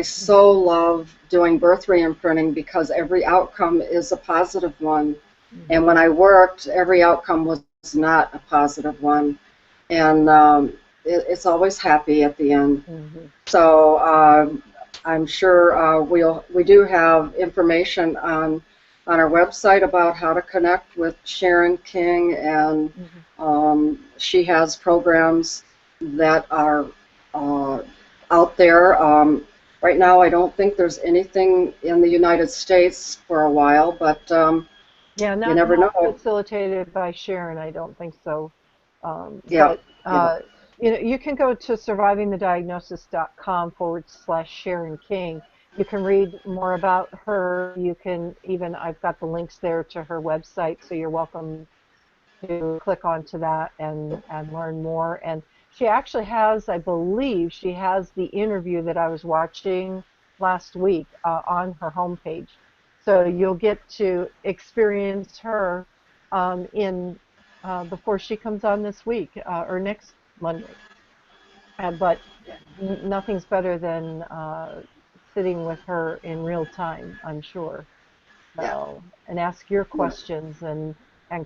so love doing birth reimprinting because every outcome is a positive one. And when mhm, I worked, every outcome was not a positive one, and it's always happy at the end. mhm. So I'm sure we do have information on our website about how to connect with Sharon King, and Mhm. she has programs that are uh, out there. Right now, I don't think there's anything in the United States for a while, but Yeah, you not never know. facilitated by Sharon, I don't think so. Yeah, But yeah, you know, you can go to survivingthediagnosis.com/. Sharon King. You can read more about her. You can even, I've got the links there to her website, so you're welcome to click onto that and learn more. And she actually has, I believe, she has the interview that I was watching last week on her homepage. So you'll get to experience her in before she comes on this week or next Monday. But nothing's better than sitting with her in real time, I'm sure. yeah. So, and ask your Yeah. questions and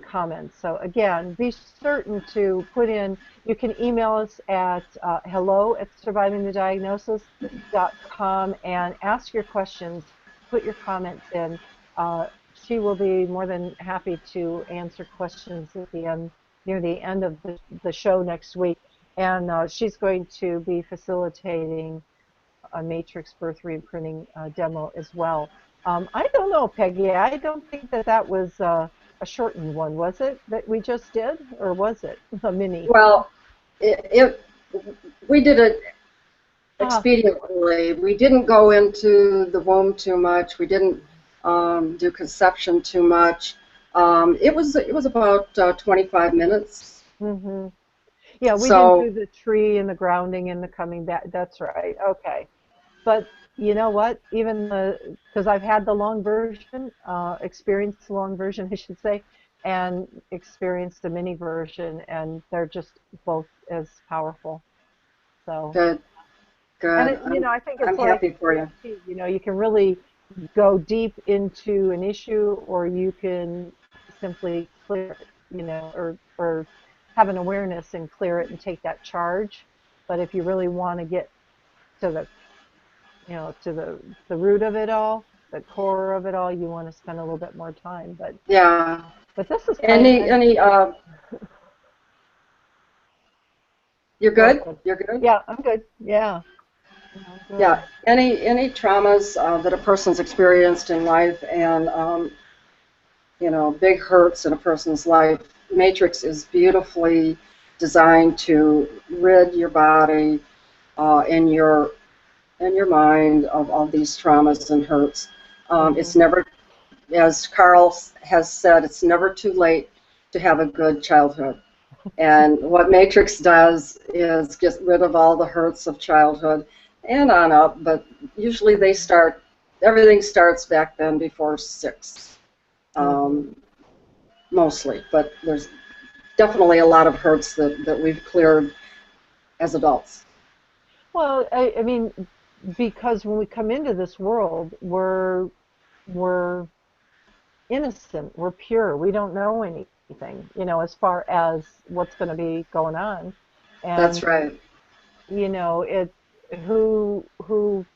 comments. So again, be certain to put in, you can email us at hello@survivingthediagnosis.com and ask your questions, put your comments in. She will be more than happy to answer questions at the end, near the end of the show next week. And she's going to be facilitating a Matrix Birth Reimprinting demo as well. I don't know, Peggy. I don't think that that was a shortened one, was it, that we just did, or was it a mini? Well, it we did it Ah, expediently. We didn't go into the womb too much. We didn't do conception too much. It was about 25 minutes. mm-hmm. Yeah, we didn't So do the tree and the grounding and the coming back. That's right. Okay. But you know what? Even because I've had the long version, experienced the long version, I should say, and experienced the mini version, and they're just both as powerful. So. good, And good. it, you know, I think I'm it's like happy for you. EFT, you know, you can really go deep into an issue or you can simply clear it, you know, or have an awareness and clear it and take that charge. But if you really want to get to the, you know, to the root of it all, the core of it all, you want to spend a little bit more time. Yeah. But this is fun. Any you're Go good? ahead. You're good? Yeah, I'm good. Yeah, I'm Yeah. good. Any traumas that a person's experienced in life, and big hurts in a person's life, Matrix is beautifully designed to rid your body and your mind of all these traumas and hurts. Hmm. It's never, as Carl has said, it's never too late to have a good childhood. And what Matrix does is get rid of all the hurts of childhood and on up, but usually everything starts back then before 6, Hmm. um, mostly. But there's definitely a lot of hurts that we've cleared as adults. Well, I mean, because when we come into this world, we're innocent, we're pure, we don't know anything, you know, as far as what's going to be going on, That's and right. you know, it who who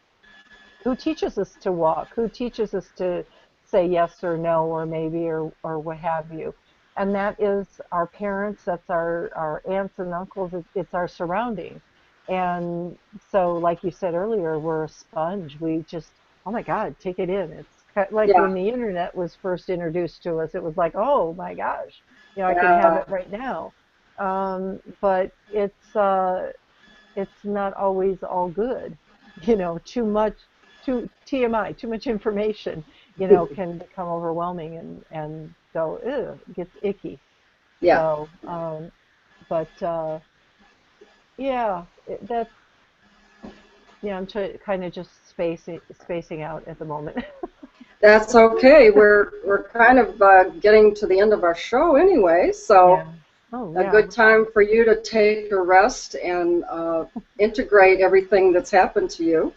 who teaches us to walk, who teaches us to say yes or no or maybe or what have you, and that is our parents, that's our aunts and uncles, it's our surrounding. And so like you said earlier, we're a sponge, we just, oh my god, take it in. It's like Yeah. when the internet was first introduced to us, it was like, oh my gosh, you know, I could have Yeah. it right now. but it's not always all good. Too much, too TMI, too much information, can become overwhelming and go, ew, it gets icky. Yeah, So, but yeah, that's yeah. I'm kind of just spacing out at the moment. that's okay. We're kind of getting to the end of our show anyway, so Yeah. Oh, a yeah. good time for you to take a rest and integrate everything that's happened to you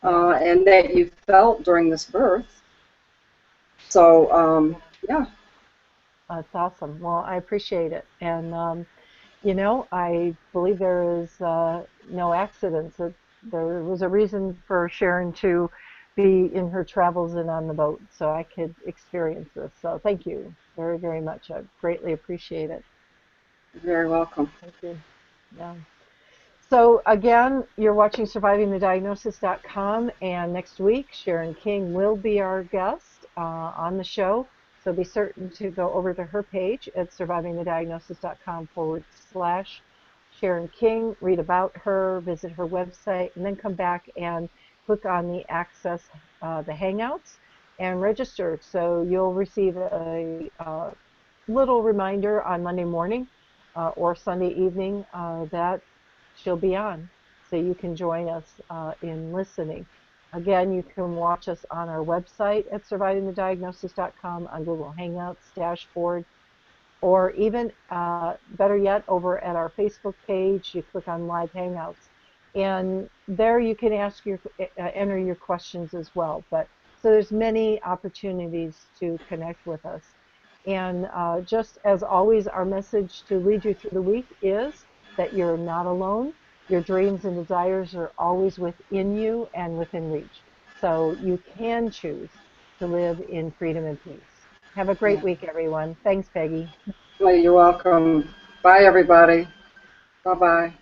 Yeah. and that you felt during this birth. So, Yeah. yeah, That's awesome. Well, I appreciate it. And, I believe there is no accidents. There was a reason for Sharon to be in her travels and on the boat so I could experience this. So thank you very, very much. I greatly appreciate it. you're very welcome. Thank you. Yeah. So again, you're watching survivingthediagnosis.com, and next week Sharon King will be our guest on the show. So be certain to go over to her page at survivingthediagnosis.com/. Sharon King, read about her, visit her website, and then come back and click on the Access the Hangouts and register. So you'll receive a little reminder on Monday morning or Sunday evening that she'll be on. So you can join us in listening. Again, you can watch us on our website at survivingthediagnosis.com, on Google Hangouts dashboard, or even better yet, over at our Facebook page. You click on Live Hangouts, and there you can enter your questions as well. But so there's many opportunities to connect with us. And just as always, our message to lead you through the week is that you're not alone. Your dreams and desires are always within you and within reach. So you can choose to live in freedom and peace. Have a great Yeah. week, everyone. Thanks, Peggy. Well, you're welcome. Bye, everybody. Bye-bye.